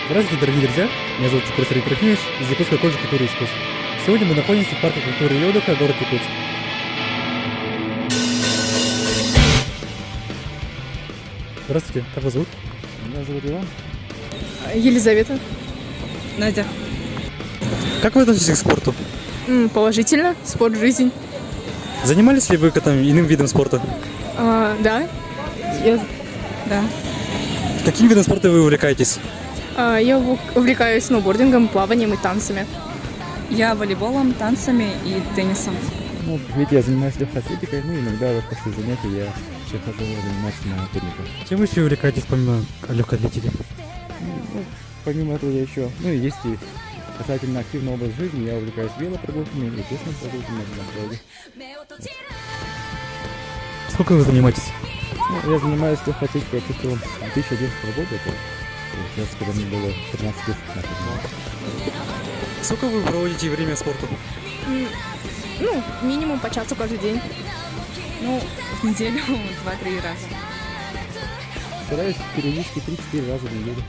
Здравствуйте, дорогие друзья! Меня зовут Чукур Сергей Трофимович из Якутской колледжа культуры и искусств. Сегодня мы находимся в парке культуры и отдыха, город Якутск. Здравствуйте, как вас зовут? Меня зовут Иван. Елизавета. Надя. Как вы относитесь к спорту? Положительно. Спорт – жизнь. Занимались ли вы иным видом спорта? Да. Да. Каким видом спорта вы увлекаетесь? Я увлекаюсь сноубордингом, плаванием и танцами. Я волейболом, танцами и теннисом. Ну, видите, я занимаюсь легкой атлетикой, ну, иногда вот после занятий я еще хожу заниматься на турниках. Чем вы еще увлекаетесь помимо легкой атлетики? Ну, помимо этого я еще, ну, и есть и касательно активного образа жизни, я увлекаюсь велопрогулками и пешими прогулками на дороге. Сколько вы занимаетесь? Ну, я занимаюсь легкой атлетикой чисто с 2011 года, это получается, когда мне было 13 лет. Сколько вы проводите время спорту? Минимум по часу каждый день. Ну, в неделю 2-3 раза. Стараюсь периодически 3-4 раза в неделю.